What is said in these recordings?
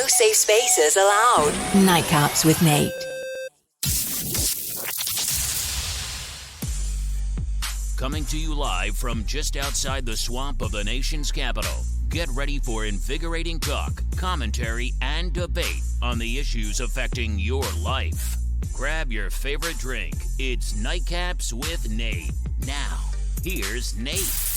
No safe spaces allowed. Nightcaps with Nate. Coming to you live from just outside the swamp of the nation's capital. Get ready for invigorating talk, commentary, and debate on the issues affecting your life. Grab your favorite drink. It's Nightcaps with Nate. Now, here's Nate.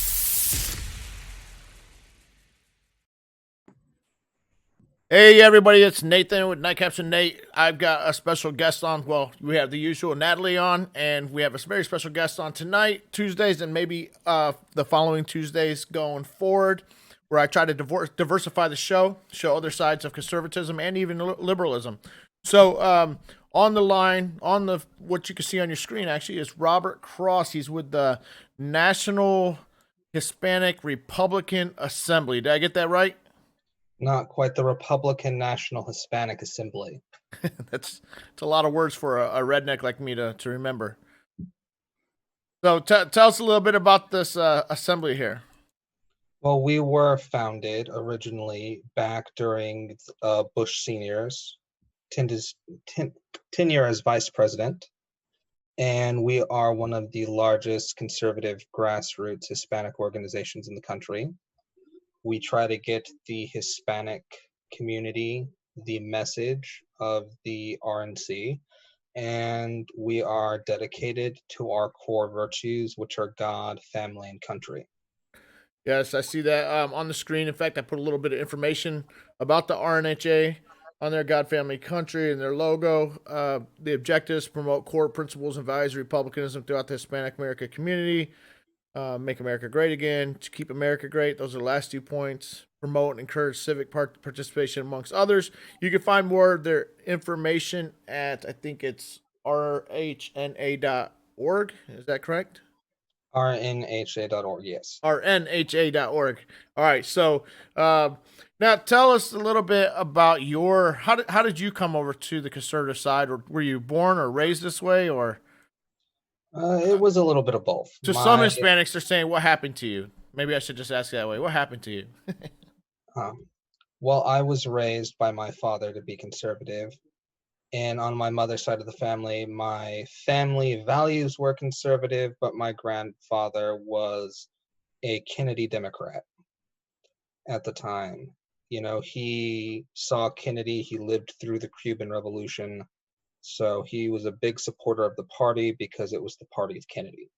Hey everybody, it's Nathan with Nightcaps and Nate. I've got a special guest on. Well, we have the usual Natalie on, and we have a very special guest on tonight, Tuesdays, and maybe the following Tuesdays going forward, where I try to diversify the show other sides of conservatism and even liberalism. So on the line, what you can see on your screen actually is Robert Cross. He's with the National Hispanic Republican Assembly. Did I get that right? Not quite. The Republican National Hispanic Assembly. It's a lot of words for a redneck like me to remember. So tell us a little bit about this assembly here. Well, we were founded originally back during Bush Senior's tenure as vice president, and we are one of the largest conservative grassroots Hispanic organizations in the country. We try to get the Hispanic community the message of the RNC, and we are dedicated to our core virtues, which are God, family, and country. Yes, I see that on the screen. In fact, I put a little bit of information about the RNHA on their God, family, country, and their logo. The objectives: promote core principles and values of republicanism throughout the Hispanic American community. Make America great again, to keep America great. Those are the last 2 points. Promote and encourage civic participation amongst others. You can find more of their information at, I think it's rhna.org. Is that correct? rnha.org, yes. rnha.org. All right, so now tell us a little bit about how did you come over to the conservative side? Or were you born or raised this way, or? It was a little bit of both. Some Hispanics are saying, what happened to you? Maybe I should just ask that way. What happened to you? Well, I was raised by my father to be conservative. And on my mother's side of the family, my family values were conservative, but my grandfather was a Kennedy Democrat at the time. You know, he saw Kennedy, he lived through the Cuban Revolution. So he was a big supporter of the party because it was the party of Kennedy.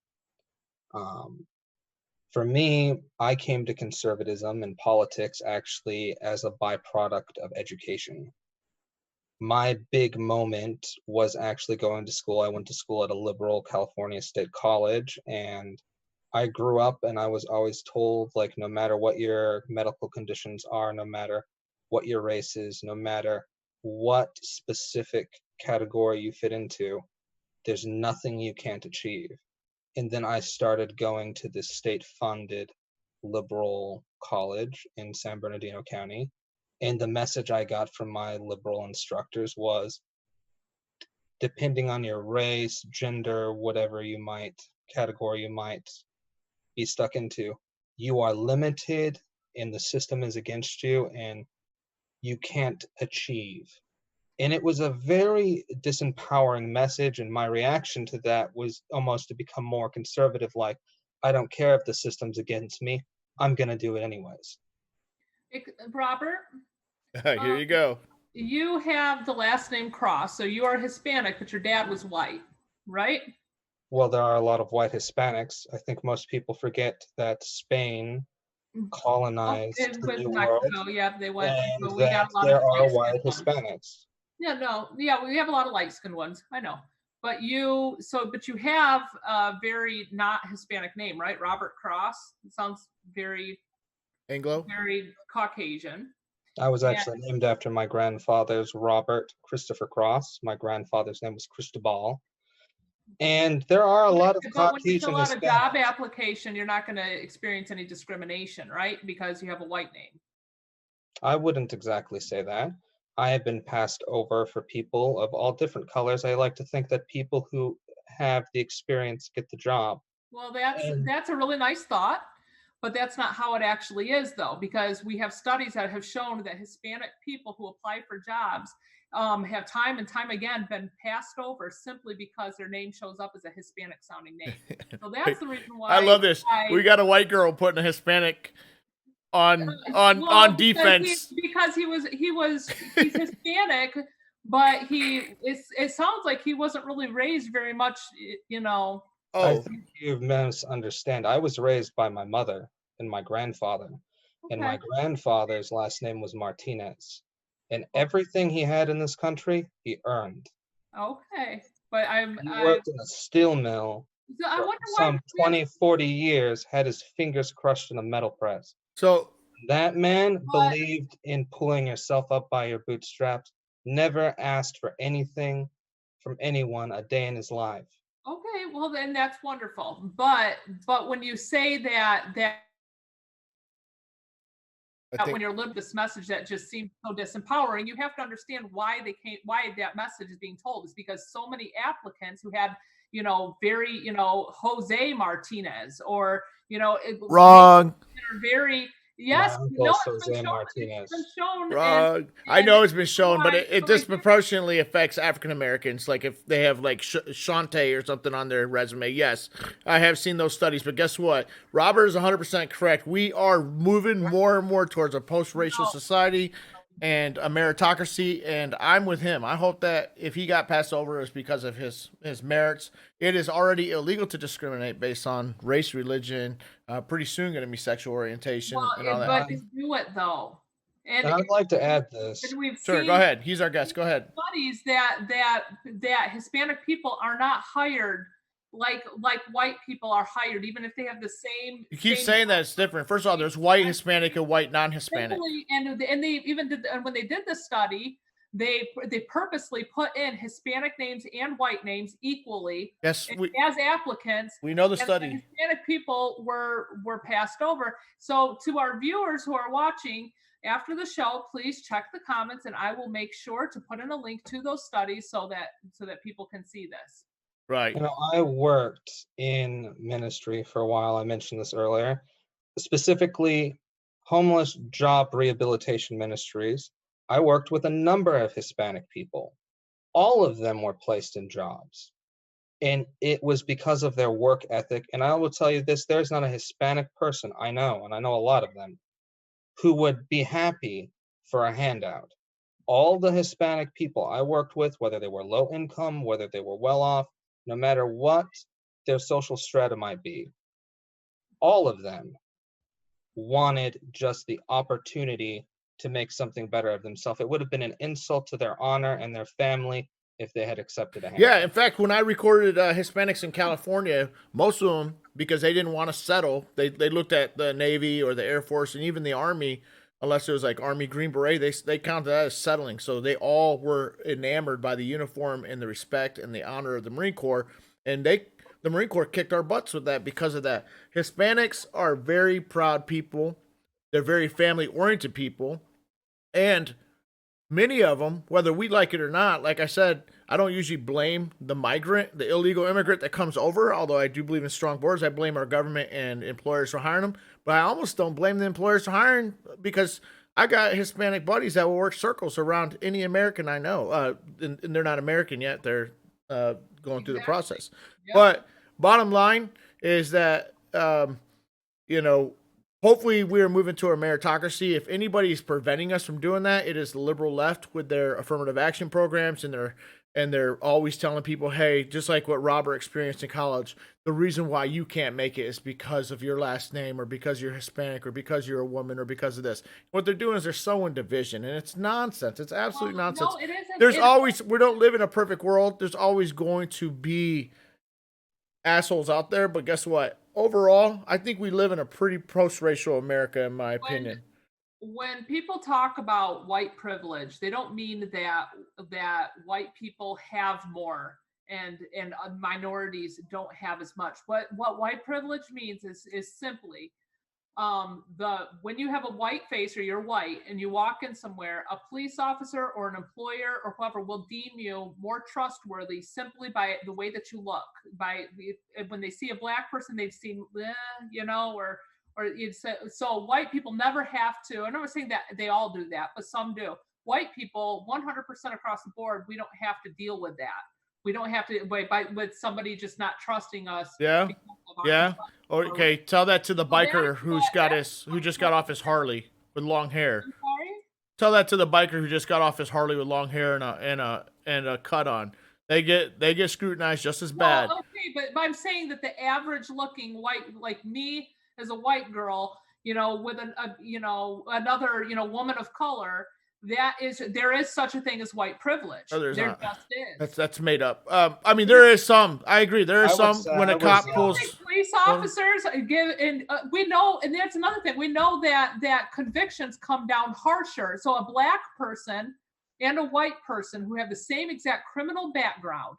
For me, I came to conservatism and politics actually as a byproduct of education. My big moment was actually going to school. I went to school at a liberal California State College, and I grew up and I was always told, like, no matter what your medical conditions are, no matter what your race is, no matter what specific category you fit into, there's nothing you can't achieve. And then I started going to this state-funded liberal college in San Bernardino County, and the message I got from my liberal instructors was, depending on your race, gender, whatever category you might be stuck into, you are limited and the system is against you and you can't achieve. And it was a very disempowering message, and my reaction to that was almost to become more conservative, like, I don't care if the system's against me, I'm going to do it anyways. Robert? Here you go. You have the last name Cross, so you are Hispanic, but your dad was white, right? Well, there are a lot of white Hispanics. I think most people forget that Spain colonized the New World, yeah, they went, and but we got a lot there of are white Hispanics. We have a lot of light-skinned ones. I know, but you have a very not Hispanic name, right? Robert Cross. It sounds very Anglo, very Caucasian. I was actually named after my grandfather's Robert Christopher Cross. My grandfather's name was Cristobal. And there are a lot of Caucasian when you fill out a Hispanics. job application, you're not going to experience any discrimination, right? Because you have a white name. I wouldn't exactly say that. I have been passed over for people of all different colors. I like to think that people who have the experience get the job. Well, that's a really nice thought. But that's not how it actually is, though, because we have studies that have shown that Hispanic people who apply for jobs have time and time again been passed over simply because their name shows up as a Hispanic sounding name. So that's the reason why I love this. We got a white girl putting a Hispanic on well, defense. because he's Hispanic, but it sounds like he wasn't really raised very much, you know. I Oh, think you misunderstand. I was raised by my mother and my grandfather, and my Okay. grandfather's last name was Martinez. And everything he had in this country, he earned. Okay. But He worked in a steel mill I for wonder why. some 20, 40 years, had his fingers crushed in a metal press. so That man But believed in pulling yourself up by your bootstraps, never asked for anything from anyone a day in his life. okay, well then that's wonderful. But when you say that I think when you're living this message that just seems so disempowering, you have to understand why that message is being told is because so many applicants who had, very, Jose Martinez or, wrong. are very, My yes, uncle it's been Jose shown, Martinez. it's been shown, Wrong. I and know it's been shown, but why- it disproportionately affects African Americans. Like if they have like Shante or something on their resume. Yes, I have seen those studies, but guess what? Robert is 100% correct. We are moving more and more towards a post-racial No. society and a meritocracy, and I'm with him. I hope that if he got passed over, it's because of his merits. It is already illegal to discriminate based on race, religion. Pretty soon, going to be sexual orientation well, and all that. but do it though, And I'd like to add this. and we've Sure, seen go ahead. He's our guest. Go ahead. studies that Hispanic people are not hired like white people are hired, even if they have the same. You keep same saying that it's different. First of all, there's white Hispanic and white non-Hispanic. Simply, and they even did, and when they did the study, they purposely put in Hispanic names and white names equally Yes, as applicants. we know the And study. Hispanic people were passed over. So to our viewers who are watching after the show, please check the comments, and I will make sure to put in a link to those studies so that people can see this. Right. I worked in ministry for a while. I mentioned this earlier, specifically homeless job rehabilitation ministries. I worked with a number of Hispanic people. All of them were placed in jobs. And it was because of their work ethic. And I will tell you this, there's not a Hispanic person I know, and I know a lot of them, who would be happy for a handout. All the Hispanic people I worked with, whether they were low income, whether they were well off, no matter what their social strata might be, all of them wanted just the opportunity to make something better of themselves. It would have been an insult to their honor and their family if they had accepted a handout. Yeah, in fact, when I recorded Hispanics in California, most of them, because they didn't want to settle, they looked at the Navy or the Air Force and even the Army, unless it was like Army Green Beret, they counted that as settling. So they all were enamored by the uniform and the respect and the honor of the Marine Corps. And the Marine Corps kicked our butts with that because of that. Hispanics are very proud people. They're very family-oriented people. And many of them, whether we like it or not, like I said, I don't usually blame the migrant, the illegal immigrant that comes over, although I do believe in strong borders. I blame our government and employers for hiring them. But I almost don't blame the employers for hiring because I got Hispanic buddies that will work circles around any American I know. And they're not American yet. They're going through the process. Yep. But bottom line is that, hopefully we are moving to a meritocracy. If anybody is preventing us from doing that, it is the liberal left with their affirmative action programs and they're always telling people, hey, just like what Robert experienced in college, the reason why you can't make it is because of your last name or because you're Hispanic or because you're a woman or because of this. What they're doing is they're sowing division, and it's nonsense. It's absolute nonsense. No, it isn't. There's always, we don't live in a perfect world. There's always going to be assholes out there, but guess what? Overall, I think we live in a pretty post-racial America, in my opinion. When people talk about white privilege, they don't mean that white people have more and minorities don't have as much. What white privilege means is simply when you have a white face or you're white and you walk in somewhere, a police officer or an employer or whoever will deem you more trustworthy simply by the way that you look. When they see a black person, they've seen, or it's so white people never have to. I'm not saying that they all do that, but some do. White people, 100% across the board, we don't have to deal with that. We don't have to with somebody just not trusting us. Yeah. because of our Yeah. complexion. Okay. Tell that to the Well, biker who just got off his Harley with long hair. I'm sorry? Tell that to the biker who just got off his Harley with long hair and a cut on. They get scrutinized just as bad. Well, okay, but I'm saying that the average looking white, like me as a white girl, with another, woman of color, there is such a thing as white privilege. Oh, there's there not. just is. That's made up. I mean, there is some. I agree. There is some when a cop pulls. Police officers we know, and that's another thing. We know that convictions come down harsher. So a black person and a white person who have the same exact criminal background,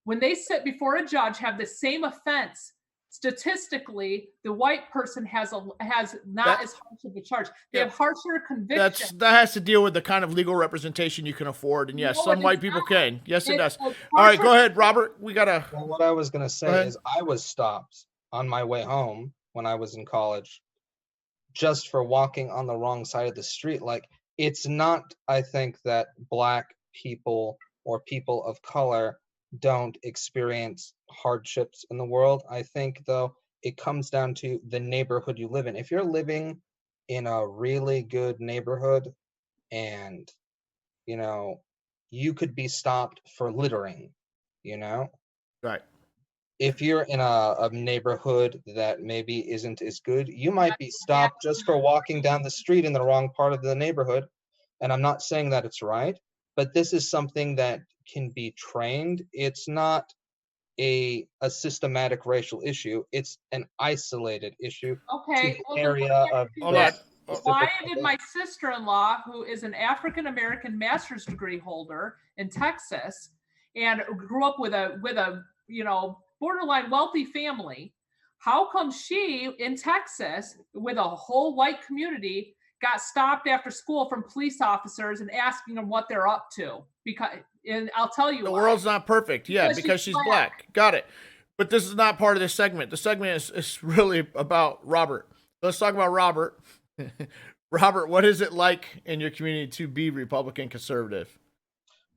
when they sit before a judge, have the same offense. Statistically, the white person has not as harsh of a charge. They have harsher convictions. That has to deal with the kind of legal representation you can afford, and yes, some white people can. Yes, it does. All right, go ahead, Robert. We gotta. Well, what I was gonna say is I was stopped on my way home when I was in college, just for walking on the wrong side of the street. Like, it's not, I think, that black people or people of color don't experience hardships in the world. I think, though, it comes down to the neighborhood you live in. If you're living in a really good neighborhood and, you could be stopped for littering, Right. If you're in a neighborhood that maybe isn't as good, you might be stopped just for walking down the street in the wrong part of the neighborhood. And I'm not saying that it's right, but this is something that can be trained. It's not a systematic racial issue. It's an isolated issue. Okay. Area of why did my sister-in-law, who is an African-American master's degree holder in Texas and grew up with a borderline wealthy family, how come she in Texas with a whole white community got stopped after school from police officers and asking them what they're up to? And I'll tell you, the world's not perfect. Yeah, because she's black. Got it. But this is not part of this segment. The segment is really about Robert. Let's talk about Robert. Robert, what is it like in your community to be Republican conservative?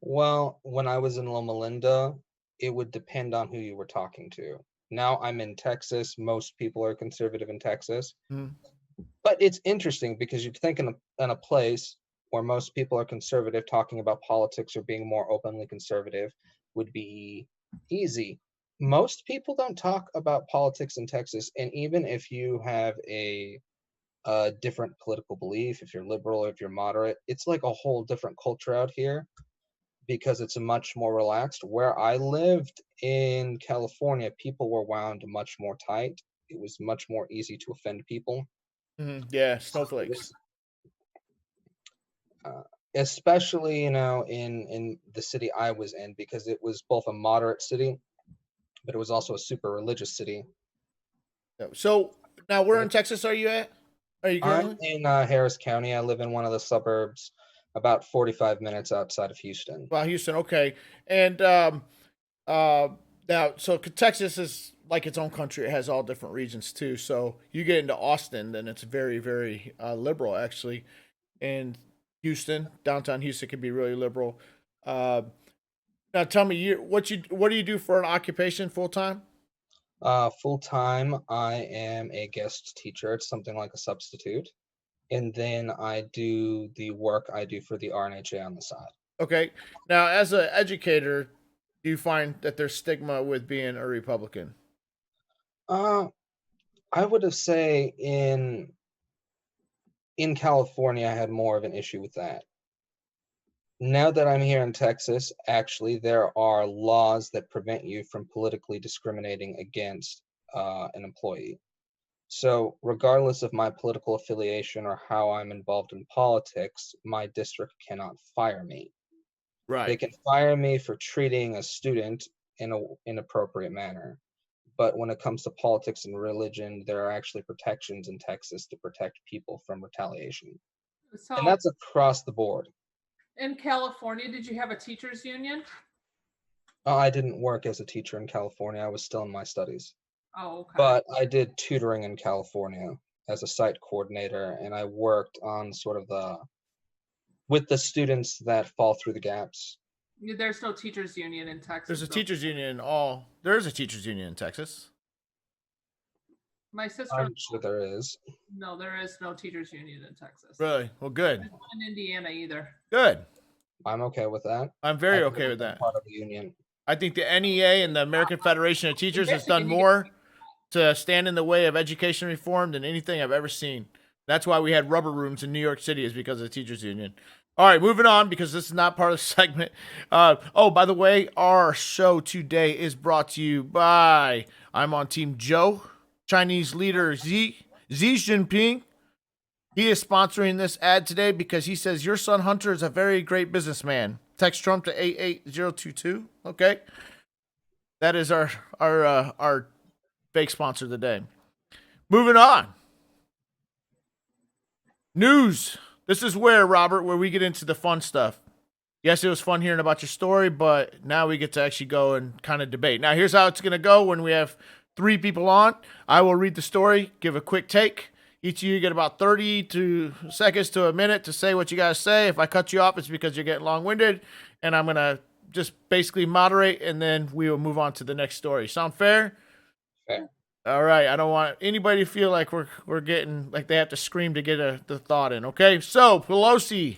Well, when I was in Loma Linda, it would depend on who you were talking to. Now I'm in Texas. Most people are conservative in Texas. But it's interesting because you'd think in a place where most people are conservative, talking about politics or being more openly conservative would be easy. Most people don't talk about politics in Texas. And even if you have a different political belief, if you're liberal or if you're moderate, it's like a whole different culture out here because it's much more relaxed. Where I lived in California, people were wound much more tight. It was much more easy to offend people. Yeah, snowflakes. Especially, in the city I was in, because it was both a moderate city, but it was also a super religious city. So now, where in Texas are you at? Are you currently? I'm in Harris County. I live in one of the suburbs, about 45 minutes outside of Houston. Wow, Houston. Okay, and now, so Texas is like its own country. It has all different regions too. So you get into Austin, then it's very, very liberal actually. And Houston, downtown Houston, can be really liberal. Now, tell me, what do you do for an occupation full time? Full time, I am a guest teacher. It's something like a substitute, and then I do the work I do for the RNHA on the side. Okay. Now, as an educator, do you find that there's stigma with being a Republican? I would have say in California, I had more of an issue with that. Now that I'm here in Texas, actually, there are laws that prevent you from politically discriminating against an employee. So regardless of my political affiliation or how I'm involved in politics, my district cannot fire me. Right. They can fire me for treating a student in an inappropriate manner. But when it comes to politics and religion, there are actually protections in Texas to protect people from retaliation. And that's across the board. In California, did you have a teachers union? I didn't work as a teacher in California. I was still in my studies. Oh, okay. But I did tutoring in California. as a site coordinator, and I worked on sort of with the students that fall through the gaps. There's no teachers union in Texas. There's a teachers union there's a teachers union in Texas. My sister. I'm sure there is. No, there is no teachers union in Texas. Really? Well, good. There's not in Indiana either. Good. I'm okay with that. I'm very okay with that. Part of the union. I think the NEA and the American Federation of Teachers has done more to stand in the way of education reform than anything I've ever seen. That's why we had rubber rooms in New York City, is because of the teachers union. All right, moving on, because this is not part of the segment. By the way, our show today is brought to you by, I'm on Team Joe, Chinese leader Xi Jinping. He is sponsoring this ad today because he says your son Hunter is a very great businessman. Text Trump to 88022. Okay, that is our fake sponsor of the day. Moving on. News. This is where, Robert, where we get into the fun stuff. Yes, it was fun hearing about your story, but now we get to actually go and kind of debate. Now, here's how it's going to go when we have 3 people on. I will read the story, give a quick take. Each of you get about 30 seconds to a minute to say what you got to say. If I cut you off, it's because you're getting long-winded, and I'm going to just basically moderate, and then we will move on to the next story. Sound fair? Fair. All right. I don't want anybody to feel like we're getting, like they have to scream to get the thought in, okay? So, Pelosi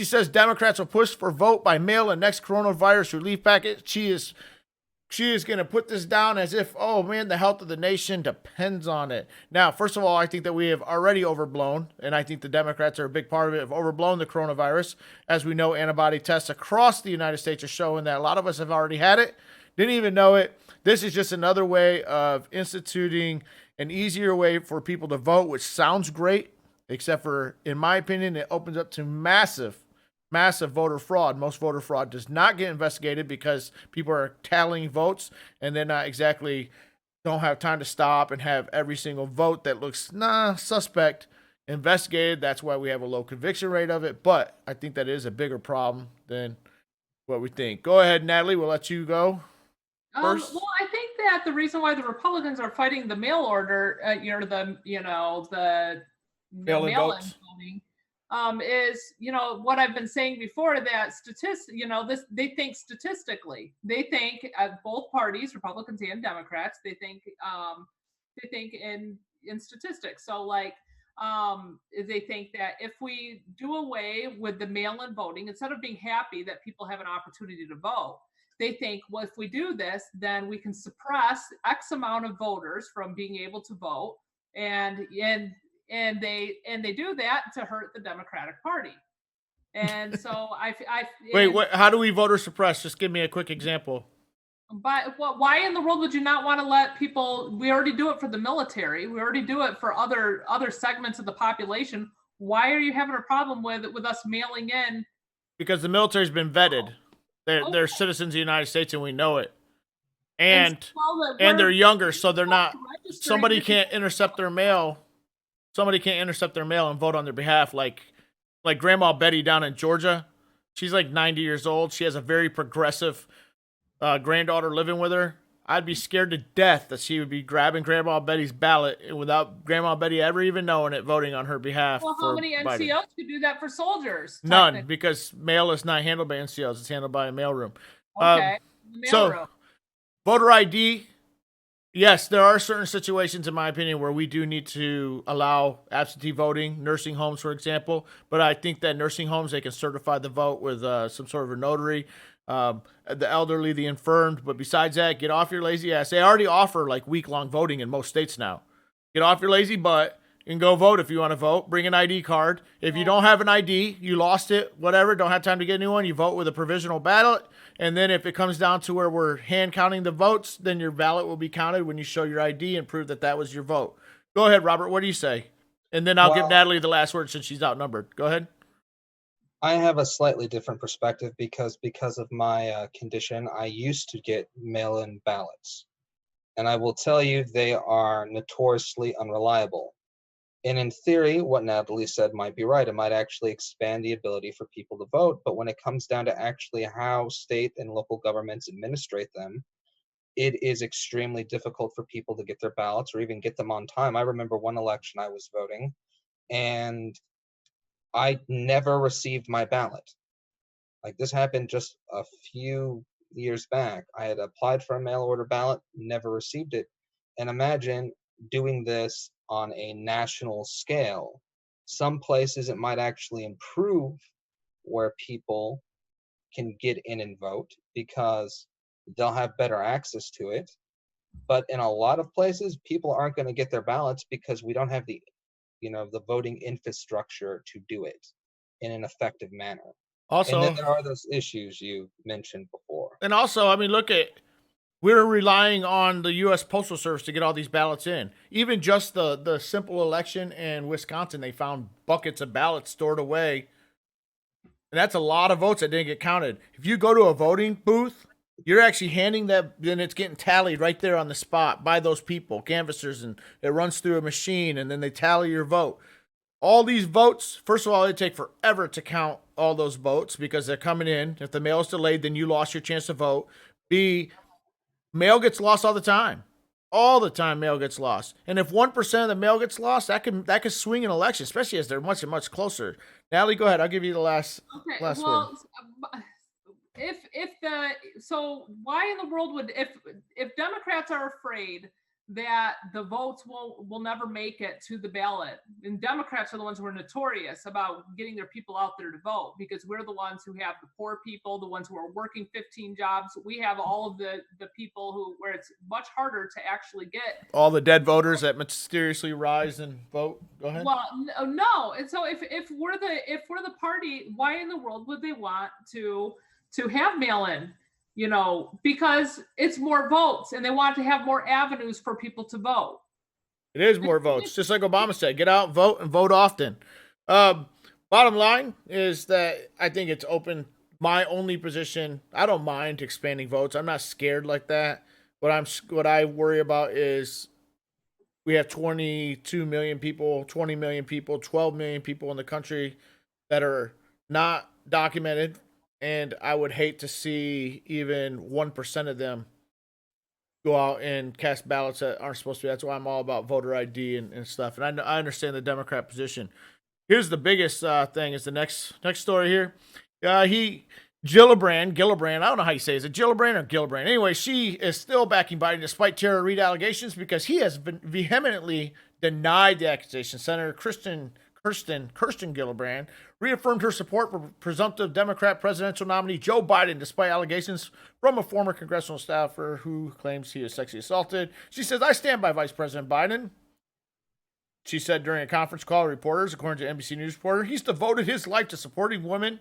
says Democrats will push for vote by mail in next coronavirus relief package. She is going to put this down as if, oh, man, the health of the nation depends on it. Now, first of all, I think that we have already overblown, and I think the Democrats are a big part of it, have overblown the coronavirus. As we know, antibody tests across the United States are showing that a lot of us have already had it, didn't even know it. This is just another way of instituting an easier way for people to vote, which sounds great, except for, in my opinion, it opens up to massive voter fraud. Most voter fraud does not get investigated because people are tallying votes and they're not exactly, don't have time to stop and have every single vote that looks suspect investigated. That's why we have a low conviction rate of it. But I think that is a bigger problem than what we think. Go ahead, Natalie. We'll let you go first. Well, I think that the reason why the Republicans are fighting the mail order, the mail-in voting, is, what I've been saying before, that they think statistically, they think both parties, Republicans and Democrats, they think in statistics. So they think that if we do away with the mail-in voting, instead of being happy that people have an opportunity to vote, they think, well, if we do this, then we can suppress X amount of voters from being able to vote, and they do that to hurt the Democratic Party. And so wait, what? How do we voter suppress? Just give me a quick example. But why in the world would you not want to let people? We already do it for the military. We already do it for other segments of the population. Why are you having a problem with us mailing in? Because the military's been vetted. They're citizens of the United States, and we know it. And they're younger, so they're not. Somebody can't intercept their mail. Somebody can't intercept their mail and vote on their behalf, like Grandma Betty down in Georgia. She's like 90 years old. She has a very progressive granddaughter living with her. I'd be scared to death that she would be grabbing Grandma Betty's ballot without Grandma Betty ever even knowing it, voting on her behalf. Well, how many NCOs could do that for soldiers? None, because mail is not handled by NCOs. It's handled by a mailroom. Okay. Voter ID. Yes, there are certain situations, in my opinion, where we do need to allow absentee voting, nursing homes, for example. But I think that nursing homes, they can certify the vote with some sort of a notary, the elderly, the infirmed. But besides that, get off your lazy ass. They already offer week-long voting in most states now. Get off your lazy butt and go vote if you want to vote. Bring an ID card. If you don't have an ID, you lost it, whatever, don't have time to get a new one, you vote with a provisional ballot. And then if it comes down to where we're hand counting the votes, then your ballot will be counted when you show your ID and prove that that was your vote. Go ahead, Robert. What do you say? And then I'll give Natalie the last word since she's outnumbered. Go ahead. I have a slightly different perspective because of my condition, I used to get mail-in ballots. And I will tell you, they are notoriously unreliable. And in theory, what Natalie said might be right. It might actually expand the ability for people to vote. But when it comes down to actually how state and local governments administrate them, it is extremely difficult for people to get their ballots or even get them on time. I remember one election I was voting, and I never received my ballot. Like, this happened just a few years back. I had applied for a mail order ballot, never received it. And imagine doing this on a national scale. Some places it might actually improve where people can get in and vote because they'll have better access to it. But in a lot of places, people aren't going to get their ballots because we don't have the, the voting infrastructure to do it in an effective manner. And then Also, there are those issues you mentioned before. and also, I mean, look at, we're relying on the U.S. Postal Service to get all these ballots in. Even just the simple election in Wisconsin, they found buckets of ballots stored away. And that's a lot of votes that didn't get counted. If you go to a voting booth, you're actually handing that, then it's getting tallied right there on the spot by those people, canvassers, and it runs through a machine, and then they tally your vote. All these votes, first of all, it take forever to count all those votes because they're coming in. If the mail is delayed, then you lost your chance to vote. B, mail gets lost all the time. All the time, mail gets lost. And if 1% of the mail gets lost, that could swing an election, especially as they're much and much closer. Natalie, go ahead. I'll give you the last word. So why in the world would, if Democrats are afraid that the votes will never make it to the ballot, and Democrats are the ones who are notorious about getting their people out there to vote, because we're the ones who have the poor people, the ones who are working 15 jobs. We have all of the people where it's much harder to actually get all the dead voters that mysteriously rise and vote. Go ahead. Well, no. And so if we're the party, why in the world would they want to have mail-in? Because it's more votes, and they want to have more avenues for people to vote. It is more votes, just like Obama said. Get out, vote, and vote often. Bottom line is that I think it's open. My only position, I don't mind expanding votes. I'm not scared like that. What I worry about is we have 22 million people, 20 million people, 12 million people in the country that are not documented. And I would hate to see even 1% of them go out and cast ballots that aren't supposed to be. That's why I'm all about voter ID and stuff. And I understand the Democrat position. Here's the biggest thing is the next story here. Gillibrand, I don't know how you say it. Is it Gillibrand or Gillibrand? Anyway, she is still backing Biden despite Tara Reade allegations because he has been vehemently denied the accusation. Senator Kirsten Gillibrand reaffirmed her support for presumptive Democrat presidential nominee Joe Biden despite allegations from a former congressional staffer who claims he was sexually assaulted. She says, I stand by Vice President Biden. She said during a conference call to reporters, according to NBC News reporter, he's devoted his life to supporting women,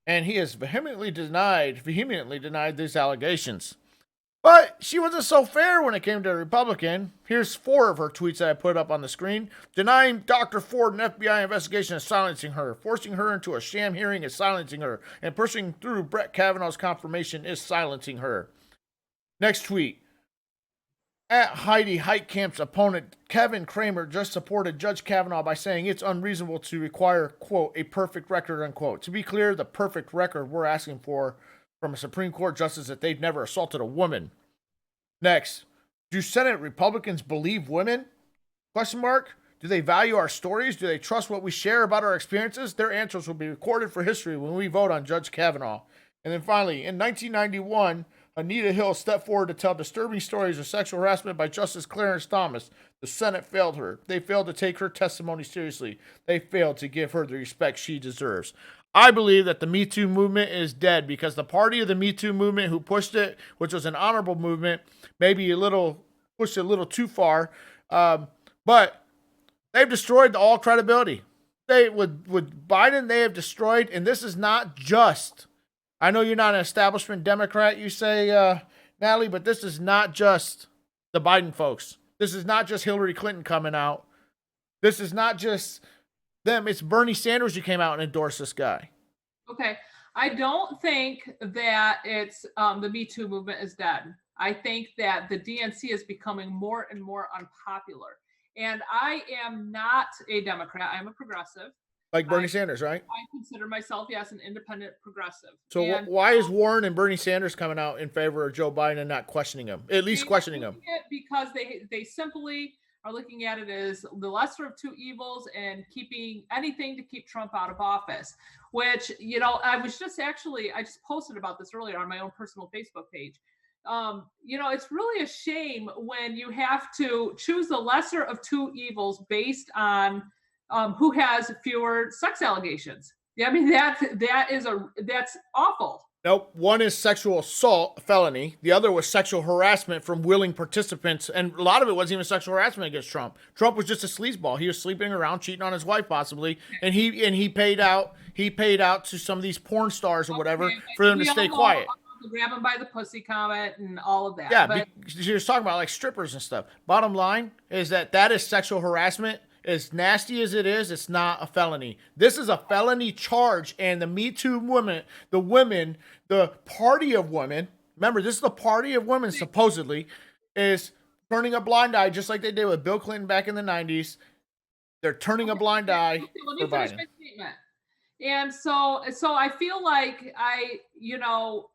and he has vehemently denied these allegations. But she wasn't so fair when it came to a Republican. Here's 4 of her tweets that I put up on the screen. Denying Dr. Ford an FBI investigation is silencing her. Forcing her into a sham hearing is silencing her. And pushing through Brett Kavanaugh's confirmation is silencing her. Next tweet. At Heidi Heitkamp's opponent, Kevin Kramer, just supported Judge Kavanaugh by saying it's unreasonable to require, quote, a perfect record, unquote. To be clear, the perfect record we're asking for from a Supreme Court justice that they've never assaulted a woman. Next, do Senate Republicans believe women? Question mark. Do they value our stories? Do they trust what we share about our experiences? Their answers will be recorded for history when we vote on Judge Kavanaugh. And then finally, in 1991, Anita Hill stepped forward to tell disturbing stories of sexual harassment by Justice Clarence Thomas. The Senate failed her. They failed to take her testimony seriously. They failed to give her the respect she deserves. I believe that the Me Too movement is dead because the party of the Me Too movement who pushed it, which was an honorable movement, maybe pushed it a little too far, but they've destroyed all credibility. With Biden, they have destroyed, and this is not just, I know you're not an establishment Democrat, you say, Natalie, but this is not just the Biden folks. This is not just Hillary Clinton coming out. This is not just them. It's Bernie Sanders who came out and endorsed this guy. Okay. I don't think that it's the Me Too movement is dead. I think that the DNC is becoming more and more unpopular. And I am not a Democrat. I'm a progressive. Like Bernie Sanders, right? I consider myself, yes, an independent progressive. So And why is Warren and Bernie Sanders coming out in favor of Joe Biden and not questioning him? At least questioning him. because they simply are looking at it as the lesser of two evils and keeping anything to keep Trump out of office. Which, you know, I just posted about this earlier on my own personal Facebook page. You know, it's really a shame when you have to choose the lesser of two evils based on who has fewer sex allegations. Yeah, I mean that's awful. Nope. One is sexual assault, felony. The other was sexual harassment from willing participants, and a lot of it wasn't even sexual harassment against Trump. Trump was just a sleazeball. He was sleeping around, cheating on his wife, possibly, and he paid out to some of these porn stars or whatever for them to stay quiet. Grab him by the pussy comment and all of that. Yeah, but she was talking about like strippers and stuff. Bottom line is that is sexual harassment. As nasty as it is, it's not a felony. This is a felony charge, and the Me Too women, the party of women, remember, this is the party of women, supposedly, is turning a blind eye, just like they did with Bill Clinton back in the 90s. They're turning a blind eye for Biden. And so I feel like all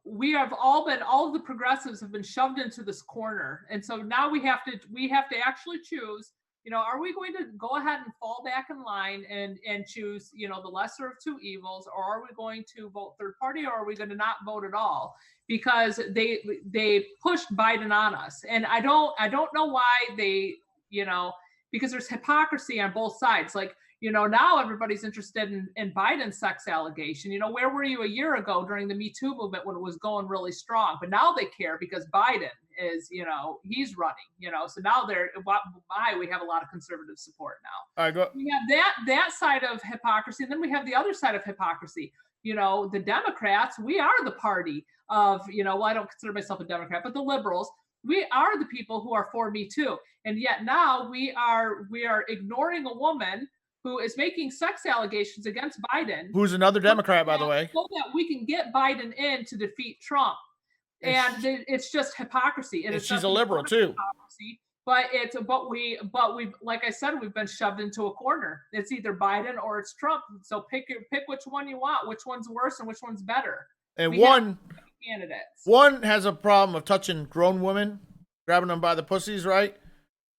of the progressives have been shoved into this corner. And so now we have to actually choose, are we going to go ahead and fall back in line and choose, the lesser of two evils, or are we going to vote third party, or are we going to not vote at all? Because they pushed Biden on us. And I don't know why because there's hypocrisy on both sides. Like, now everybody's interested in Biden's sex allegation. Where were you a year ago during the Me Too movement when it was going really strong? But now they care because Biden is, he's running, so now we have a lot of conservative support now. All right, go. We have that side of hypocrisy. And then we have the other side of hypocrisy. The Democrats, we are the party of, I don't consider myself a Democrat, but the liberals, we are the people who are for Me Too. And yet now we are ignoring a woman who is making sex allegations against Biden. Who's another Democrat, by the way. So that we can get Biden in to defeat Trump. And it's just hypocrisy. And she's a liberal too. But we like I said, we've been shoved into a corner. It's either Biden or it's Trump. So pick which one you want, which one's worse and which one's better. And one has a problem of touching grown women, grabbing them by the pussies, right?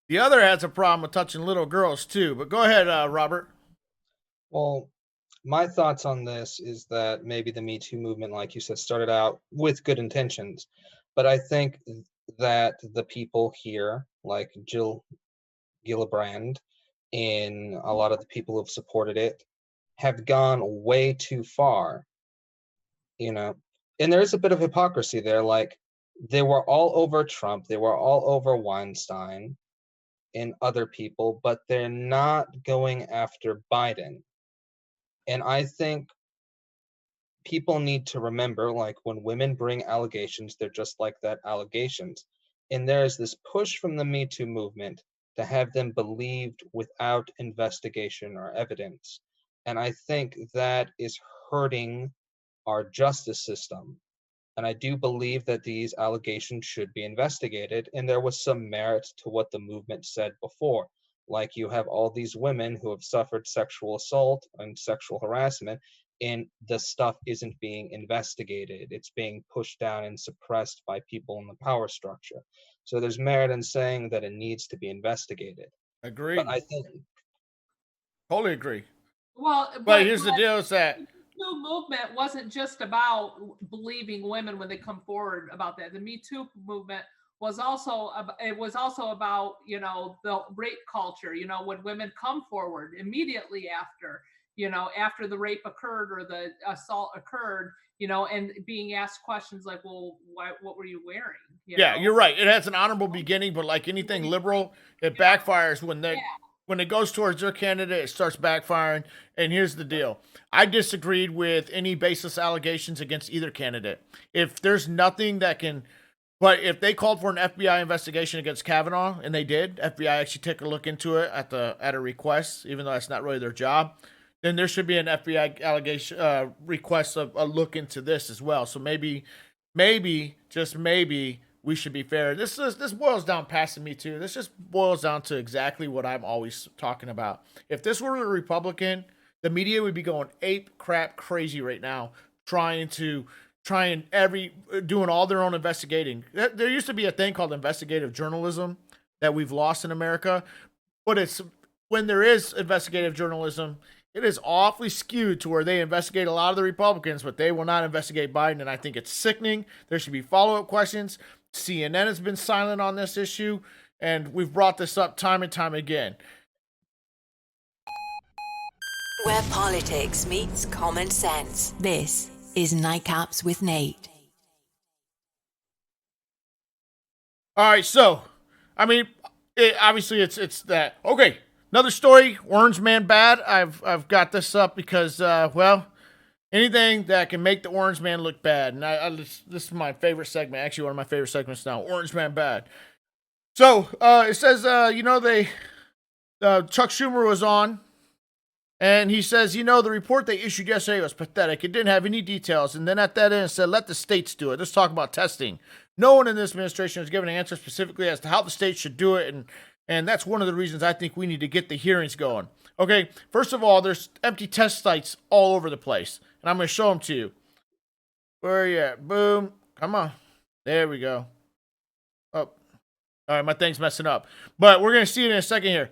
The other has a problem with touching little girls too. But go ahead, Robert. Well, my thoughts on this is that maybe the Me Too movement, like you said, started out with good intentions. But I think that the people here, like Jill Gillibrand and a lot of the people who've supported it, have gone way too far. And there is a bit of hypocrisy there. Like, they were all over Trump. They were all over Weinstein and other people, but they're not going after Biden. And I think people need to remember, like, when women bring allegations, they're just like that, allegations. And there's this push from the Me Too movement to have them believed without investigation or evidence. And I think that is hurting our justice system. And I do believe that these allegations should be investigated. And there was some merit to what the movement said before. Like, you have all these women who have suffered sexual assault and sexual harassment, and the stuff isn't being investigated. It's being pushed down and suppressed by people in the power structure. So there's merit in saying that it needs to be investigated. Agree. But I think totally agree. Well, but here's the deal: is that the movement wasn't just about believing women when they come forward about that. The Me Too movement was also about the rape culture. When women come forward immediately after the rape occurred or the assault occurred, and being asked questions like, well, what were you wearing? You're right. It has an honorable beginning, but like anything liberal, it backfires when it goes towards their candidate, it starts backfiring. And here's the deal. I disagreed with any baseless allegations against either candidate. If there's nothing that can, but if they called for an FBI investigation against Kavanaugh, and they did, FBI actually took a look into it at a request, even though that's not really their job, then there should be an FBI allegation request of a look into this as well. So maybe, just maybe, we should be fair. This boils down past Me Too. This just boils down to exactly what I'm always talking about. If this were a Republican, the media would be going ape crap crazy right now, doing all their own investigating. There used to be a thing called investigative journalism that we've lost in America, but it's when there is investigative journalism, it is awfully skewed to where they investigate a lot of the Republicans, but they will not investigate Biden. And I think it's sickening. There should be follow-up questions. CNN has been silent on this issue, and we've brought this up time and time again. Where politics meets common sense. This is Nightcaps with Nate. All right, so, I mean, obviously it's that. Okay, another story, Orange Man bad. I've got this up because, anything that can make the Orange Man look bad. And this is my favorite segment, actually one of my favorite segments now, Orange Man bad. So, it says, Chuck Schumer was on, and he says, the report they issued yesterday was pathetic. It didn't have any details. And then at that end, it said, let the states do it. Let's talk about testing. No one in this administration has given an answer specifically as to how the states should do it. And that's one of the reasons I think we need to get the hearings going. Okay, first of all, there's empty test sites all over the place. And I'm going to show them to you. Where are you at? Boom. Come on. There we go. Oh. All right, my thing's messing up. But we're going to see it in a second here.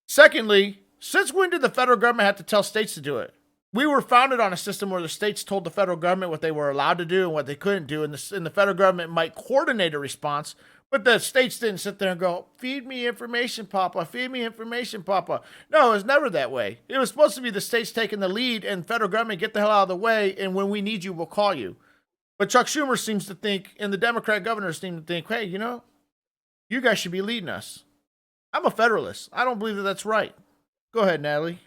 Secondly, since when did the federal government have to tell states to do it? We were founded on a system where the states told the federal government what they were allowed to do and what they couldn't do, and the federal government might coordinate a response, but the states didn't sit there and go, feed me information, Papa, feed me information, Papa. No, it was never that way. It was supposed to be the states taking the lead and federal government get the hell out of the way, and when we need you, we'll call you. But Chuck Schumer seems to think, and the Democrat governors seem to think, hey, you guys should be leading us. I'm a federalist. I don't believe that that's right. Go ahead, Natalie.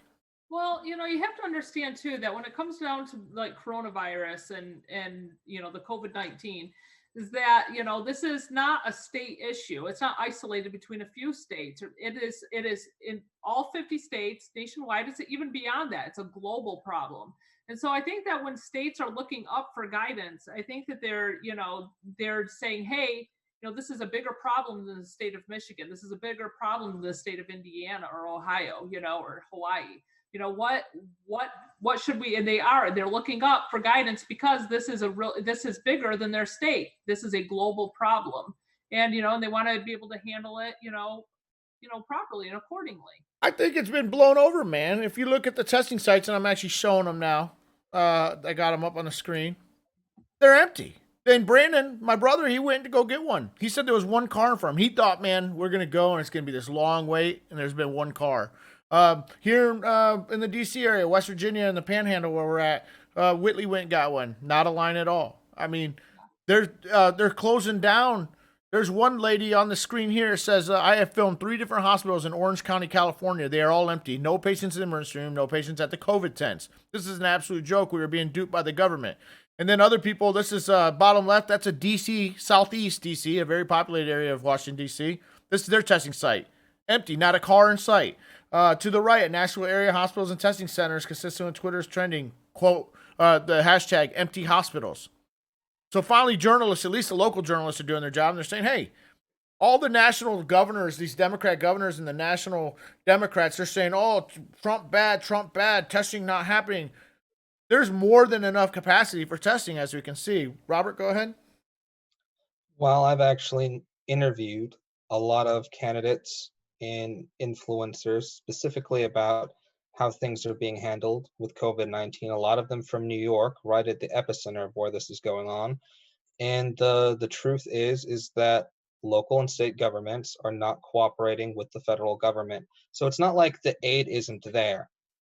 Well, you have to understand too that when it comes down to like coronavirus and the COVID-19, is that this is not a state issue. It's not isolated between a few states. It is in all 50 states nationwide. It's even beyond that. It's a global problem. And so I think that when states are looking up for guidance, I think that they're saying, hey, this is a bigger problem than the state of Michigan. This is a bigger problem than the state of Indiana or Ohio, or Hawaii. What should we, and they're looking up for guidance because this is bigger than their state. This is a global problem. And, and they want to be able to handle it, properly and accordingly. I think it's been blown over, man. If you look at the testing sites, and I'm actually showing them now, I got them up on the screen. They're empty. Then Brandon, my brother, he went to go get one. He said there was one car in front of him. He thought, man, we're going to go and it's going to be this long wait, and there's been one car. Here in the D.C. area, West Virginia, and the Panhandle where we're at, Whitley went and got one. Not a line at all. I mean, they're closing down. There's one lady on the screen here that says, I have filmed 3 different hospitals in Orange County, California. They are all empty. No patients in the emergency room. No patients at the COVID tents. This is an absolute joke. We were being duped by the government. And then other people, this is bottom left. That's a D.C., Southeast D.C., a very populated area of Washington, D.C. This is their testing site. Empty, not a car in sight. To the right, at Nashville area hospitals and testing centers, consistent with Twitter's trending, quote, the hashtag empty hospitals. So finally, journalists, at least the local journalists, are doing their job. And they're saying, hey, all the national governors, these Democrat governors and the national Democrats, they're saying, oh, Trump bad, testing not happening. There's more than enough capacity for testing, as we can see. Robert, go ahead. Well, I've actually interviewed a lot of candidates and influencers specifically about how things are being handled with COVID-19. A lot of them from New York, right at the epicenter of where this is going on. And the truth is that local and state governments are not cooperating with the federal government. So it's not like the aid isn't there.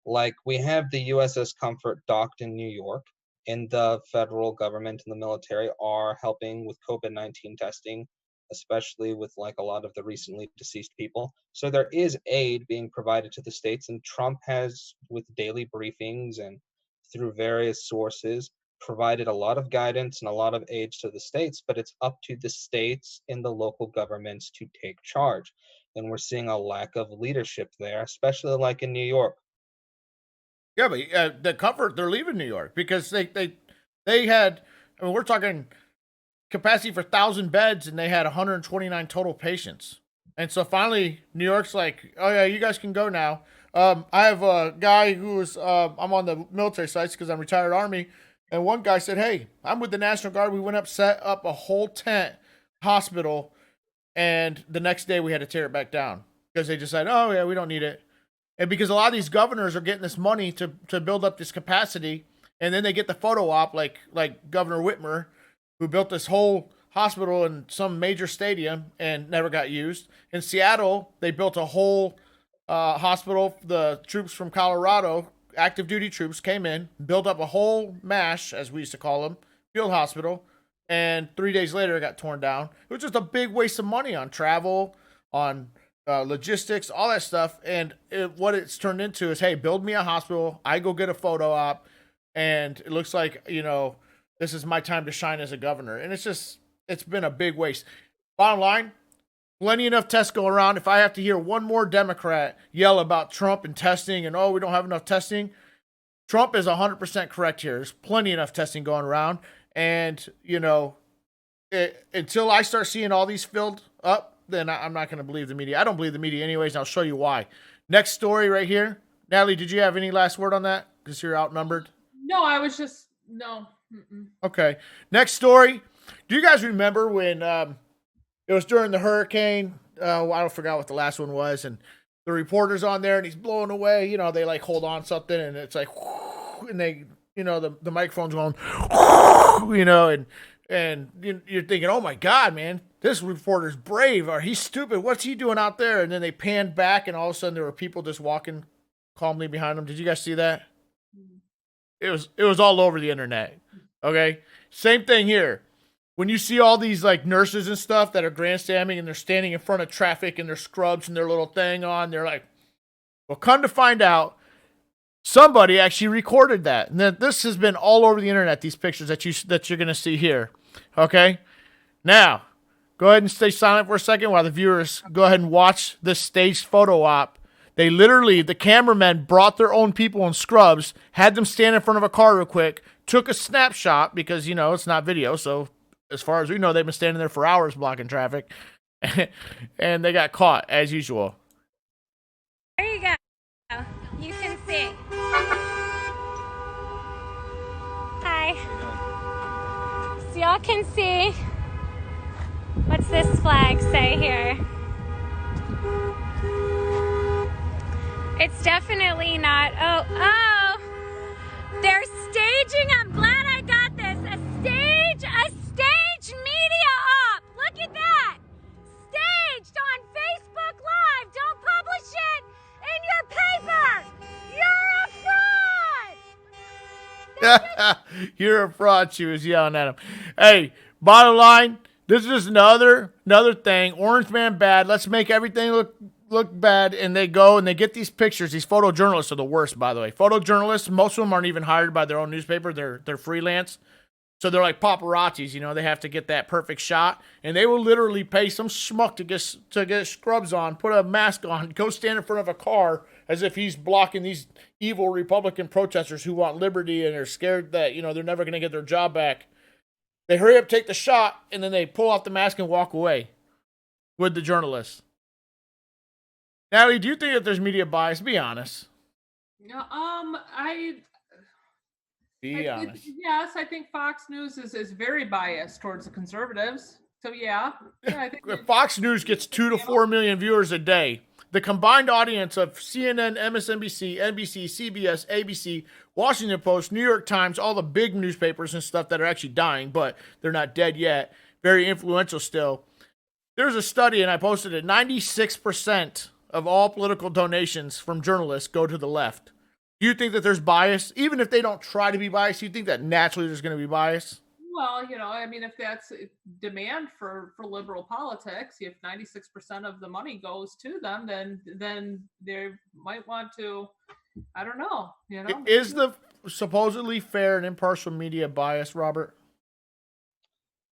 Like, we have the USS Comfort docked in New York, and the federal government and the military are helping with COVID-19 testing, especially with like a lot of the recently deceased people. So there is aid being provided to the states, and Trump has, with daily briefings and through various sources, provided a lot of guidance and a lot of aid to the states, but it's up to the states and the local governments to take charge. And we're seeing a lack of leadership there, especially like in New York. Yeah, but the Comfort, they're leaving New York because they had, I mean, we're talking capacity for 1,000 beds, and they had 129 total patients. And so finally, New York's like, oh yeah, you guys can go now. I have a guy who's I'm on the military sites because I'm retired Army, and one guy said, "Hey, I'm with the National Guard. We went up, set up a whole tent hospital, and the next day we had to tear it back down because they decided, oh yeah, we don't need it." And because a lot of these governors are getting this money to build up this capacity, and then they get the photo op like Governor Whitmer, who built this whole hospital in some major stadium and never got used. In Seattle, they built a whole hospital. The troops from Colorado, active duty troops, came in, built up a whole MASH, as we used to call them, field hospital, and 3 days later it got torn down. It was just a big waste of money on travel, on logistics, all that stuff. And what it's turned into is, hey, build me a hospital. I go get a photo op, and it looks like, this is my time to shine as a governor. And it's been a big waste. Bottom line, plenty enough tests go around. If I have to hear one more Democrat yell about Trump and testing and, oh, we don't have enough testing, Trump is 100% correct here. There's plenty enough testing going around. And, until I start seeing all these filled up, then I'm not going to believe the media. I don't believe the media anyways, and I'll show you why. Next story right here. Natalie, did you have any last word on that? Because you're outnumbered. No, I was just, no. Mm-mm. Okay. Next story. Do you guys remember when it was during the hurricane? I forgot what the last one was, and the reporter's on there, and he's blowing away. They like hold on something, and it's like, and they, the microphone's going, and you're thinking, oh my God, man, this reporter's brave, or he's stupid. What's he doing out there? And then they panned back, and all of a sudden there were people just walking calmly behind him. Did you guys see that? It was all over the internet. Okay. Same thing here. When you see all these like nurses and stuff that are grandstanding and they're standing in front of traffic and their scrubs and their little thing on, they're like, well, come to find out, somebody actually recorded that. And this has been all over the internet, these pictures that you're going to see here. Okay. Now, go ahead and stay silent for a second while the viewers go ahead and watch this staged photo op. They literally, the cameramen brought their own people in scrubs, had them stand in front of a car real quick, took a snapshot because, it's not video. So as far as we know, they've been standing there for hours blocking traffic, and they got caught as usual. There you go. You can see. Hi. So y'all can see. What's this flag say here? It's definitely not. Oh, they're staging. I'm glad I got this. A stage media op. Look at that. Staged on Facebook Live. Don't publish it in your paper. You're a fraud. You're a fraud, she was yelling at him. Hey, bottom line, this is another thing. Orange man bad. Let's make everything look bad. And they go and they get these pictures. These photojournalists are the worst, by the way. Photojournalists, most of them aren't even hired by their own newspaper. They're freelance. So they're like paparazzis, they have to get that perfect shot. And they will literally pay some schmuck to get scrubs on, put a mask on, go stand in front of a car as if he's blocking these evil Republican protesters who want liberty and are scared that, they're never going to get their job back. They hurry up, take the shot, and then they pull off the mask and walk away with the journalists. Natalie, do you think that there's media bias? Be honest. Be honest. Yes, I think Fox News is very biased towards the conservatives. So yeah, I think Fox News gets 2 to 4 million viewers a day. The combined audience of CNN, MSNBC, NBC, CBS, ABC, Washington Post, New York Times, all the big newspapers and stuff that are actually dying, but they're not dead yet. Very influential still. There's a study, and I posted it. 96% of all political donations from journalists go to the left. Do you think that there's bias? Even if they don't try to be biased, do you think that naturally there's going to be bias? Well, if that's demand for liberal politics, if 96% of the money goes to them, then they might want to, I don't know, Is the supposedly fair and impartial media biased, Robert?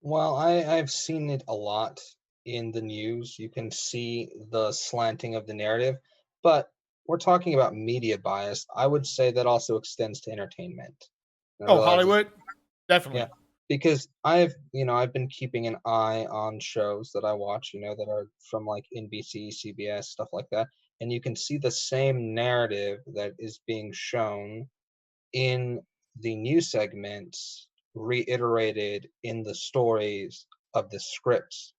Well, I've seen it a lot in the news. You can see the slanting of the narrative, but we're talking about media bias. I would say that also extends to entertainment. Hollywood? Definitely. Yeah. Because I've been keeping an eye on shows that I watch, that are from like NBC, CBS, stuff like that. And you can see the same narrative that is being shown in the news segments reiterated in the stories of the scripts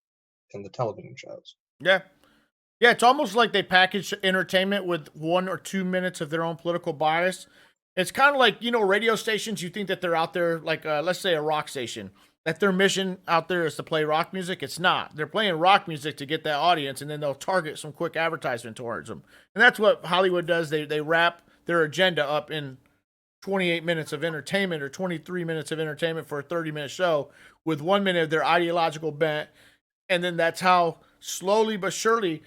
in the television shows. Yeah. Yeah, it's almost like they package entertainment with 1 or 2 minutes of their own political bias. It's kind of like, radio stations, you think that they're out there, like, let's say a rock station, that their mission out there is to play rock music. It's not. They're playing rock music to get that audience, and then they'll target some quick advertisement towards them. And that's what Hollywood does. They wrap their agenda up in 28 minutes of entertainment or 23 minutes of entertainment for a 30-minute show with 1 minute of their ideological bent. And then that's how slowly but surely,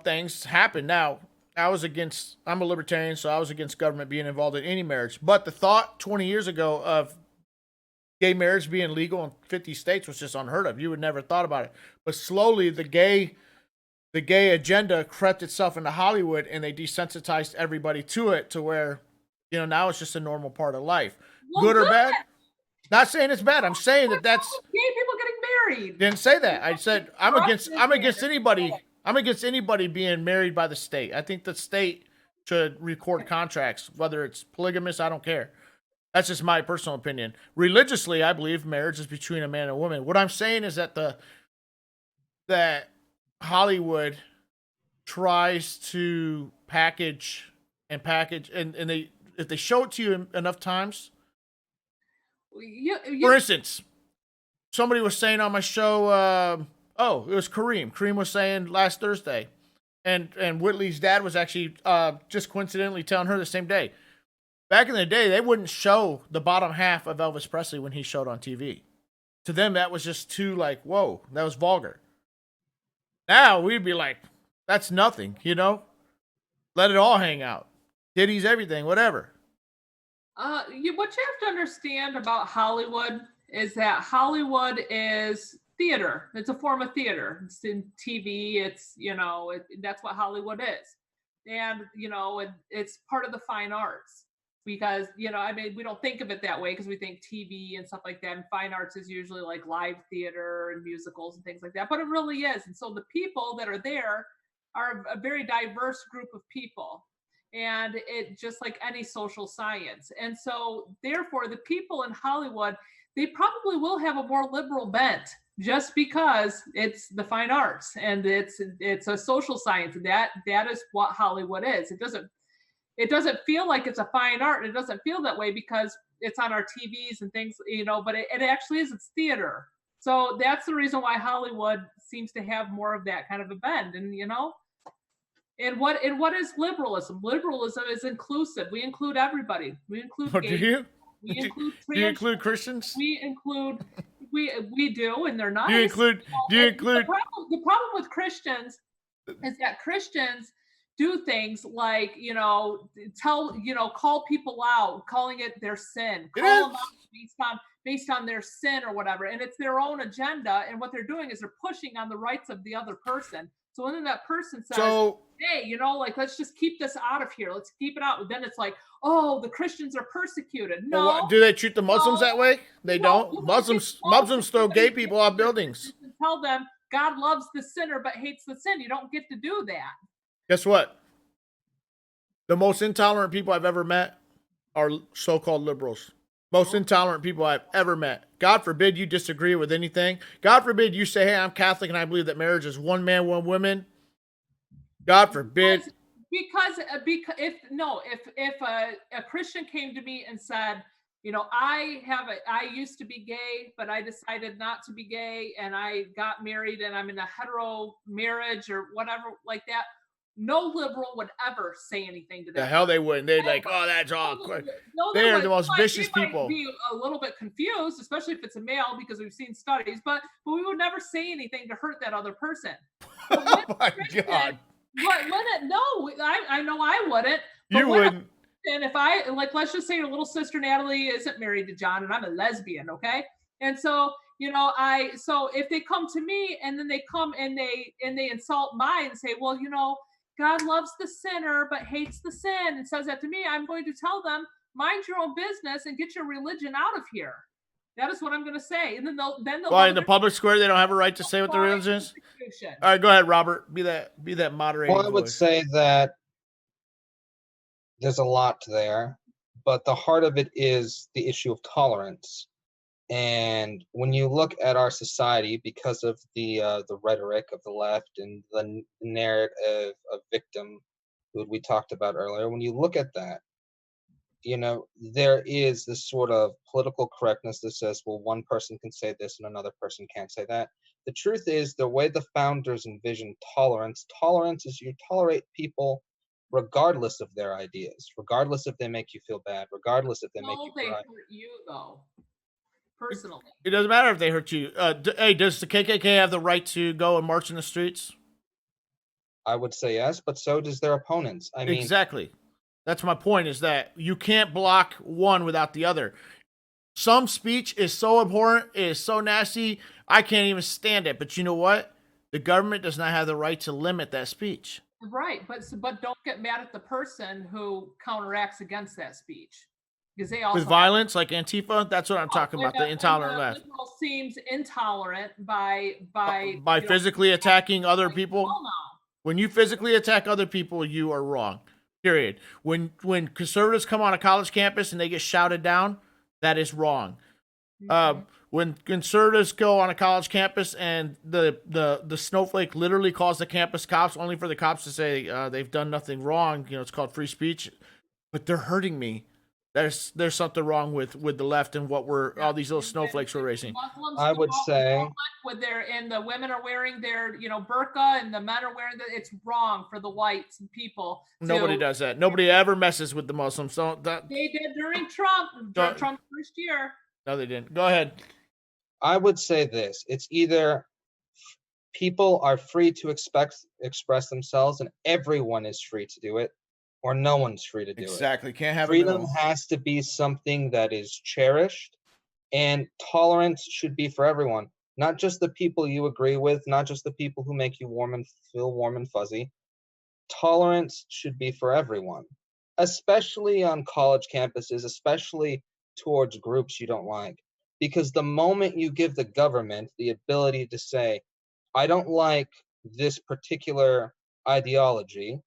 things happen. Now, I'm a libertarian, so I was against government being involved in any marriage. But the thought 20 years ago of gay marriage being legal in 50 states was just unheard of. You would never thought about it. But slowly the gay agenda crept itself into Hollywood, and they desensitized everybody to it, to where, now it's just a normal part of life. Well, good or bad? Not saying it's bad. I'm saying that's gay people getting married. Didn't say that. I said I'm against anybody. I'm against anybody being married by the state. I think the state should record contracts, whether it's polygamous. I don't care. That's just my personal opinion. Religiously, I believe marriage is between a man and a woman. What I'm saying is that that Hollywood tries to package, and they, if they show it to you enough times. For instance, somebody was saying on my show, it was Kareem. Kareem was saying last Thursday, and Whitley's dad was actually just coincidentally telling her the same day. Back in the day, they wouldn't show the bottom half of Elvis Presley when he showed on TV. To them, that was just too like, whoa, that was vulgar. Now we'd be like, that's nothing, Let it all hang out. Titties, everything, whatever. What you have to understand about Hollywood is that Hollywood is theater. It's a form of theater. It's in TV. It's, that's what Hollywood is. And, it's part of the fine arts because, we don't think of it that way because we think TV and stuff like that. And fine arts is usually like live theater and musicals and things like that, but it really is. And so the people that are there are a very diverse group of people. And it just like any social science. And so therefore the people in Hollywood, they probably will have a more liberal bent just because it's the fine arts and it's a social science. That is what Hollywood is. It doesn't feel like it's a fine art. It doesn't feel that way because it's on our TVs and things, but it actually is, it's theater. So that's the reason why Hollywood seems to have more of that kind of a bend. And, And what is liberalism? Liberalism is inclusive. We include everybody. We include gays. Do you? We include trans. Do you include Christians? We do, and they're nice. Do you include? The problem with Christians is that Christians do things like call people out, calling it their sin, call them out based on their sin or whatever, and it's their own agenda. And what they're doing is they're pushing on the rights of the other person. So when that person says, hey, let's just keep this out of here. Let's keep it out. Then it's like, oh, the Christians are persecuted. No. Well, do they treat the Muslims that way? They don't. Muslims throw gay people off buildings. Tell them God loves the sinner but hates the sin. You don't get to do that. Guess what? The most intolerant people I've ever met are so-called liberals. Most intolerant people I've ever met. God forbid you disagree with anything. God forbid you say, hey, I'm Catholic and I believe that marriage is one man, one woman. God forbid. Because if a Christian came to me and said, I used to be gay, but I decided not to be gay and I got married and I'm in a hetero marriage or whatever like that, no liberal would ever say anything to that. The hell they wouldn't. They'd like, oh, that's awkward. They're the most vicious people. Might be a little bit confused, especially if it's a male, because we've seen studies, but we would never say anything to hurt that other person. Oh my God. I know I wouldn't. You wouldn't. And if let's just say your little sister Natalie isn't married to John and I'm a lesbian, okay? And so, so if they come to me and then they come and they insult mine and say, well, God loves the sinner but hates the sin, and says that to me, I'm going to tell them, mind your own business and get your religion out of here. That is what I'm going to say. And then they'll Why, in the public square, they don't have a right to say what their religion is? distinction. All right, go ahead, Robert. Be that moderating Well, I would voice. say that there's a lot there, but the heart of it is the issue of tolerance. And when you look at our society, because of the rhetoric of the left and the narrative of victimhood we talked about earlier, when you look at that, there is this sort of political correctness that says, well, one person can say this and another person can't say that. The truth is, the way the founders envisioned tolerance is you tolerate people regardless of their ideas, regardless if they make you feel bad, regardless if they make you They cry. hurt you though, personally. It doesn't matter if they hurt you. Hey, does the KKK have the right to go and march in the streets? I would say yes, but so does their opponents. I mean, Exactly. That's my point, is that you can't block one without the other. Some speech is so abhorrent, it is so nasty, I can't even stand it. But you know what? The government does not have the right to limit that speech. Right, but don't get mad at the person who counteracts against that speech, because they also With violence, like Antifa, that's what I'm talking about, the intolerant left. Liberal seems intolerant by physically attacking other people. Well, no. When you physically attack other people, you are wrong. Period. When conservatives come on a college campus and they get shouted down, that is wrong. When conservatives go on a college campus and the snowflake literally calls the campus cops, only for the cops to say they've done nothing wrong, it's called free speech, but they're hurting me. There's something wrong with the left and what all these little snowflakes we're raising. Muslims I would say and the women are wearing their burqa and the men are wearing it's wrong for the whites and people. Nobody does that. Nobody ever messes with the Muslims. They did during Trump's first year. No, they didn't. Go ahead. I would say this: it's either people are free to express themselves, and everyone is free to do it, or no one's free to do it. Exactly. Can't have freedom has to be something that is cherished, and tolerance should be for everyone, not just the people you agree with, not just the people who make you feel warm and fuzzy. Tolerance should be for everyone, especially on college campuses, especially towards groups you don't like. Because the moment you give the government the ability to say, I don't like this particular ideology,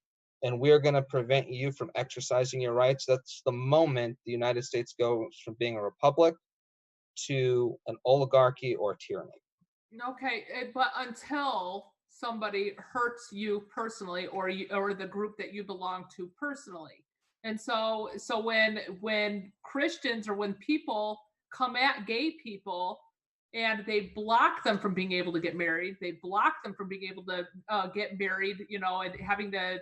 and we're going to prevent you from exercising your rights, that's the moment the United States goes from being a republic to an oligarchy or tyranny. Okay, but until somebody hurts you personally, or the group that you belong to personally, and so when Christians or when people come at gay people and they block them from being able to get married, they block them from being able to get married, and having to,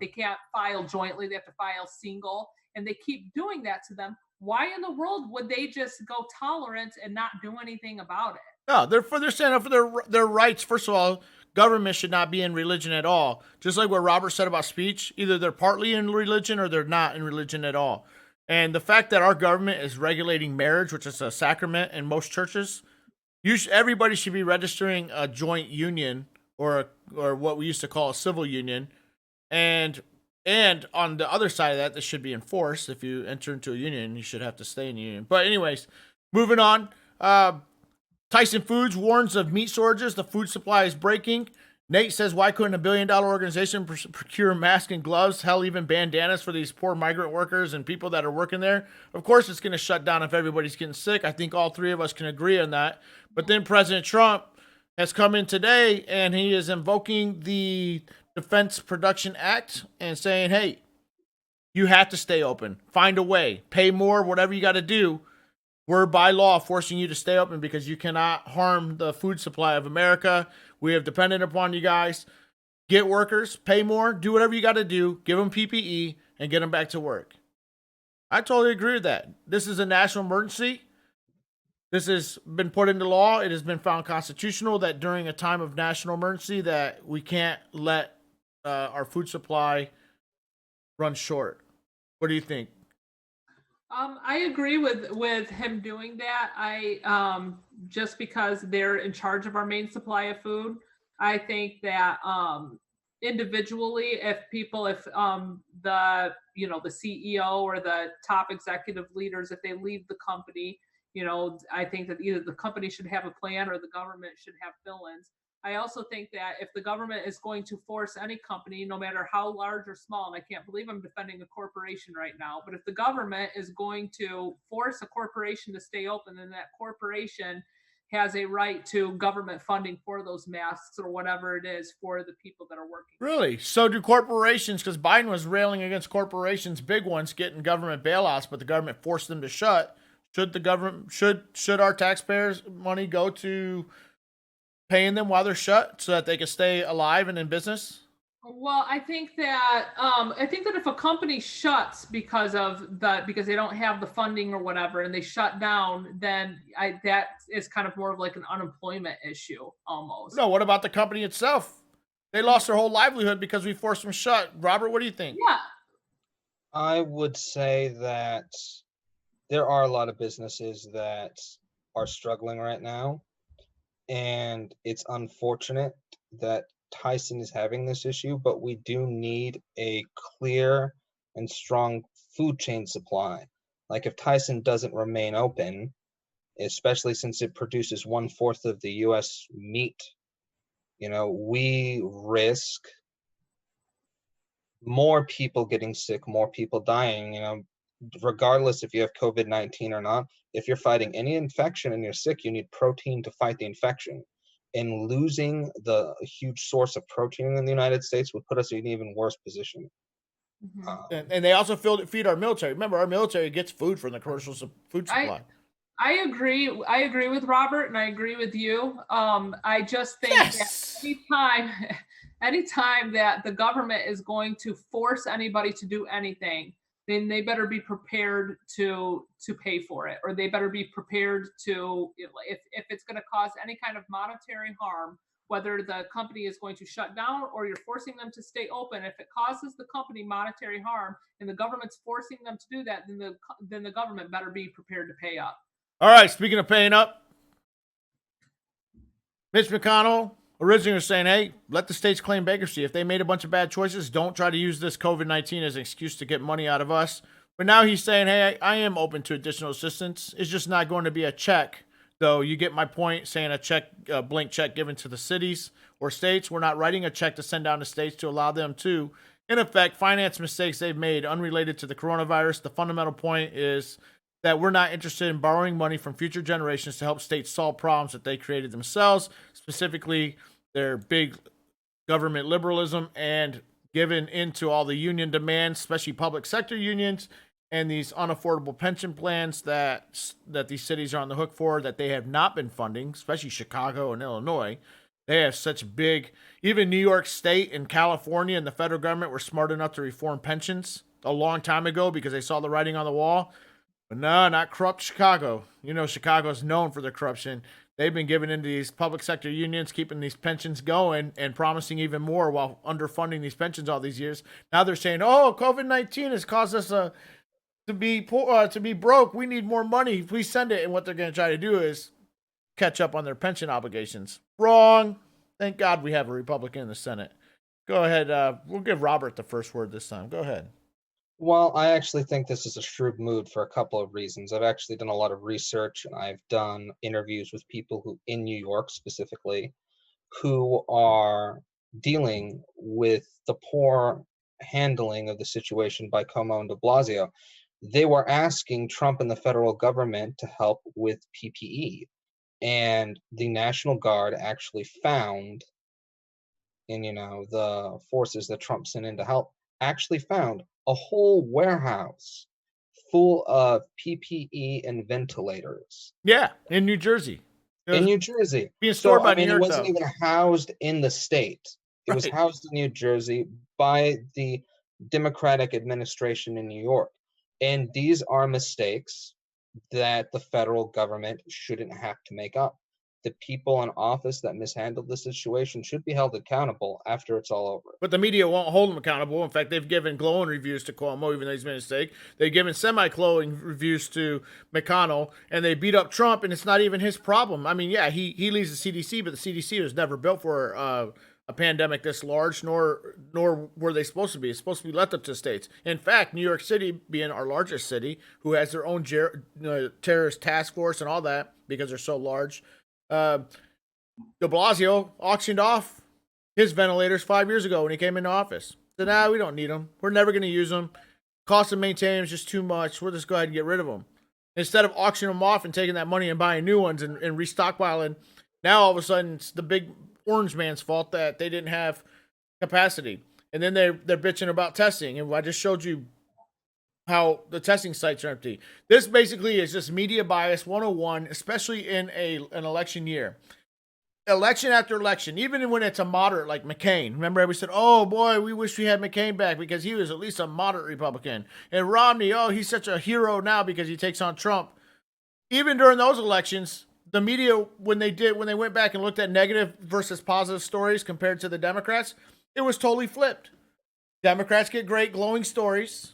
they can't file jointly, they have to file single, and they keep doing that to them. Why in the world would they just go tolerant and not do anything about it? No, they're standing up for their rights. First of all, government should not be in religion at all. Just like what Robert said about speech, either they're partly in religion or they're not in religion at all. And the fact that our government is regulating marriage, which is a sacrament in most churches, everybody should be registering a joint union or what we used to call a civil union. And on the other side of that, this should be enforced. If you enter into a union, you should have to stay in a union. But anyways, moving on. Tyson Foods warns of meat shortages. The food supply is breaking. Nate says, why couldn't a $1 billion organization procure masks and gloves, hell, even bandanas for these poor migrant workers and people that are working there? Of course, it's going to shut down if everybody's getting sick. I think all three of us can agree on that. But then President Trump has come in today and he is invoking the Defense Production Act and saying, hey, you have to stay open. Find a way. Pay more, whatever you got to do. We're by law forcing you to stay open because you cannot harm the food supply of America. We have depended upon you guys. Get workers, pay more, do whatever you got to do, give them PPE, and get them back to work. I totally agree with that. This is a national emergency. This has been put into law. It has been found constitutional that during a time of national emergency that we can't let our food supply run short. What do you think? I agree with him doing that. I just because they're in charge of our main supply of food, I think that individually, if the CEO or the top executive leaders, if they leave the company, I think that either the company should have a plan or the government should have fill-ins. I also think that if the government is going to force any company, no matter how large or small, and I can't believe I'm defending a corporation right now, but if the government is going to force a corporation to stay open, then that corporation has a right to government funding for those masks or whatever it is for the people that are working. Really? So do corporations, because Biden was railing against corporations, big ones, getting government bailouts, but the government forced them to shut. Should the government, should our taxpayers' money go to paying them while they're shut so that they can stay alive and in business? Well, I think that if a company shuts because they don't have the funding or whatever, and they shut down, then that is kind of more of like an unemployment issue almost. No, what about the company itself? They lost their whole livelihood because we forced them shut. Robert, what do you think? Yeah. I would say that there are a lot of businesses that are struggling right now, and it's unfortunate that Tyson is having this issue, but we do need a clear and strong food chain supply. Like if Tyson doesn't remain open, especially since it produces 1/4 of the US meat, we risk more people getting sick, more people dying, regardless if you have COVID-19 or not. If you're fighting any infection and you're sick, you need protein to fight the infection. And losing the huge source of protein in the United States would put us in an even worse position. And they also feed our military. Remember, our military gets food from the commercial food supply. I agree. I agree with Robert, and I agree with you. I just think that anytime that the government is going to force anybody to do anything, then they better be prepared to pay for it, or they better be prepared to, if it's going to cause any kind of monetary harm, whether the company is going to shut down or you're forcing them to stay open. If it causes the company monetary harm and the government's forcing them to do that, then the government better be prepared to pay up. All right, speaking of paying up, Mitch McConnell originally was saying, hey, let the states claim bankruptcy. If they made a bunch of bad choices, don't try to use this COVID-19 as an excuse to get money out of us. But now he's saying, hey, I am open to additional assistance. It's just not going to be a check, though. You get my point, saying a blank check given to the cities or states. We're not writing a check to send down to states to allow them to, in effect, finance mistakes they've made unrelated to the coronavirus. The fundamental point is that we're not interested in borrowing money from future generations to help states solve problems that they created themselves, specifically their big government liberalism and giving into all the union demands, especially public sector unions, and these unaffordable pension plans that these cities are on the hook for, that they have not been funding, especially Chicago and Illinois. They have such big, even New York State and California and the federal government were smart enough to reform pensions a long time ago because they saw the writing on the wall. But no, not corrupt Chicago. Chicago is known for their corruption. They've been giving into these public sector unions, keeping these pensions going and promising even more while underfunding these pensions all these years. Now they're saying, oh, COVID-19 has caused us to be poor, to be broke. We need more money. Please send it. And what they're going to try to do is catch up on their pension obligations. Wrong. Thank God we have a Republican in the Senate. Go ahead. We'll give Robert the first word this time. Go ahead. Well, I actually think this is a shrewd move for a couple of reasons. I've actually done a lot of research, and I've done interviews with people who, in New York specifically, who are dealing with the poor handling of the situation by Cuomo and de Blasio. They were asking Trump and the federal government to help with PPE, and the National Guard actually found, and the forces that Trump sent in to help actually found a whole warehouse full of PPE and ventilators. Yeah, in New Jersey. In New Jersey. Being stored by New York, it wasn't even housed in the state. It was housed in New Jersey by the Democratic administration in New York. And these are mistakes that the federal government shouldn't have to make up. The people in office that mishandled the situation should be held accountable after it's all over. But the media won't hold them accountable. In fact, they've given glowing reviews to Cuomo, even though he's made a mistake. They've given semi-glowing reviews to McConnell, and they beat up Trump, and it's not even his problem. I mean, yeah, he leads the CDC, but the CDC was never built for a pandemic this large, nor were they supposed to be. It's supposed to be left up to states. In fact, New York City, being our largest city, who has their own terrorist task force and all that, because they're so large, De Blasio auctioned off his ventilators 5 years ago when he came into office. So now we don't need them. We're never going to use them. Cost of maintaining is just too much. We'll just go ahead and get rid of them. Instead of auctioning them off and taking that money and buying new ones and restockpiling, now all of a sudden it's the big orange man's fault that they didn't have capacity. And then they're bitching about testing. And I just showed you how the testing sites are empty. This basically is just media bias 101, especially in an election year. Election after election, even when it's a moderate like McCain. Remember, we said, oh boy, we wish we had McCain back because he was at least a moderate Republican. And Romney, oh, he's such a hero now because he takes on Trump. Even during those elections, the media, when they went back and looked at negative versus positive stories compared to the Democrats, it was totally flipped. Democrats get great glowing stories,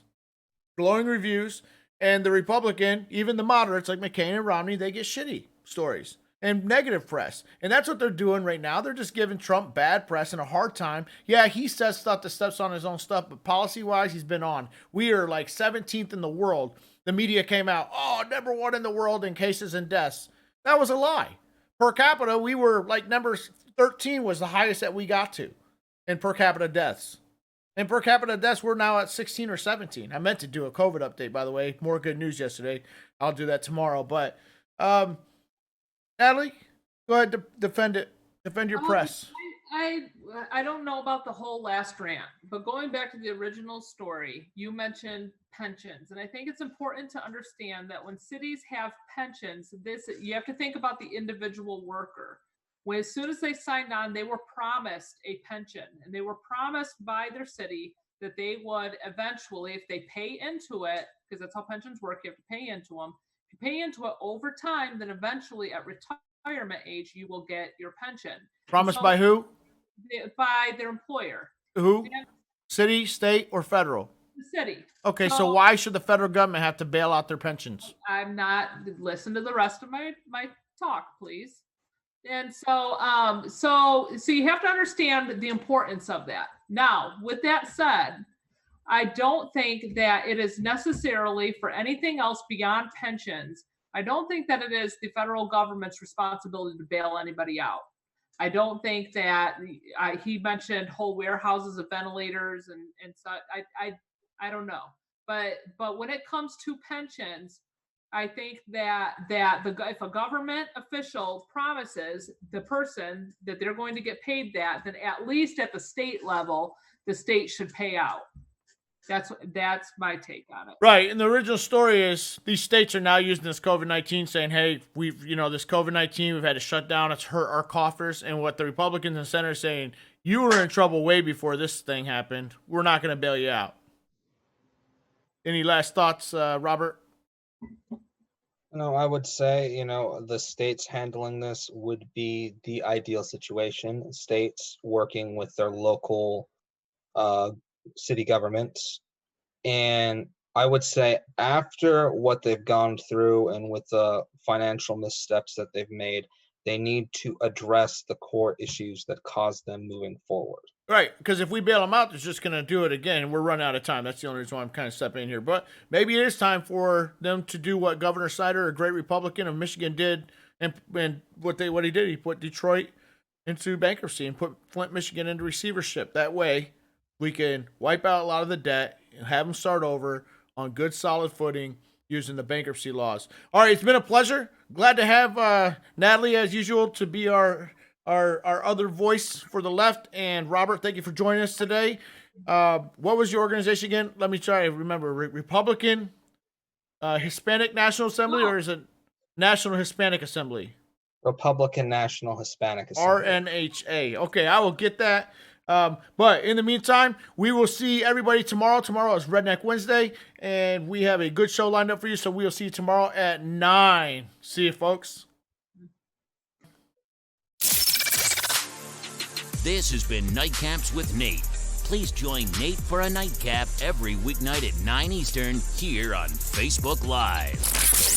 glowing reviews, and the Republican, even the moderates like McCain and Romney, they get shitty stories and negative press. And that's what they're doing right now. They're just giving Trump bad press and a hard time. Yeah, he says stuff that steps on his own stuff, but policy-wise, he's been on. We are like 17th in the world. The media came out, number 1 in the world in cases and deaths. That was a lie. Per capita, we were like number 13 was the highest that we got to in per capita deaths. And per capita deaths, we're now at 16 or 17. I meant to do a COVID update, by the way. More good news yesterday. I'll do that tomorrow. But, Natalie, go ahead, defend it. Defend your press. I don't know about the whole last rant, but going back to the original story, you mentioned pensions. And I think it's important to understand that when cities have pensions, you have to think about the individual worker. When as soon as they signed on, they were promised a pension, and they were promised by their city that they would eventually, if they pay into it, because that's how pensions work, you have to pay into them. If you pay into it over time, then eventually at retirement age, you will get your pension. Promised by who? By their employer. Who? City, state, or federal? The city. Okay, so why should the federal government have to bail out their pensions? I'm not. Listen to the rest of my talk, please. And so you have to understand the importance of that. Now, with that said, I don't think that it is necessarily for anything else beyond pensions. I don't think that it is the federal government's responsibility to bail anybody out. I don't think that he mentioned whole warehouses of ventilators and such. I don't know. But when it comes to pensions, I think that if a government official promises the person that they're going to get paid that, then at least at the state level, the state should pay out. That's my take on it. Right. And the original story is these states are now using this COVID-19 saying, hey, this COVID-19, we've had to shut down. It's hurt our coffers. And what the Republicans and Senate are saying, you were in trouble way before this thing happened. We're not going to bail you out. Any last thoughts, Robert? No, I would say, the states handling this would be the ideal situation. States working with their local city governments. And I would say after what they've gone through and with the financial missteps that they've made, they need to address the core issues that caused them moving forward. Right, because if we bail them out, they're just going to do it again, and we're running out of time. That's the only reason why I'm kind of stepping in here. But maybe it is time for them to do what Governor Snyder, a great Republican of Michigan, did, and what he did. He put Detroit into bankruptcy and put Flint, Michigan into receivership. That way, we can wipe out a lot of the debt and have them start over on good, solid footing using the bankruptcy laws. All right, it's been a pleasure. Glad to have Natalie, as usual, to be our other voice for the left. And Robert, thank you for joining us today. What was your organization again? Let me try to remember. Republican Hispanic National Assembly, or is it National Hispanic Assembly? Republican National Hispanic Assembly. RNHA. Okay, I will get that. But in the meantime, we will see everybody tomorrow. Tomorrow is Redneck Wednesday, and we have a good show lined up for you. So we'll see you tomorrow at 9. See you, folks. This has been Nightcaps with Nate. Please join Nate for a nightcap every weeknight at 9 Eastern here on Facebook Live.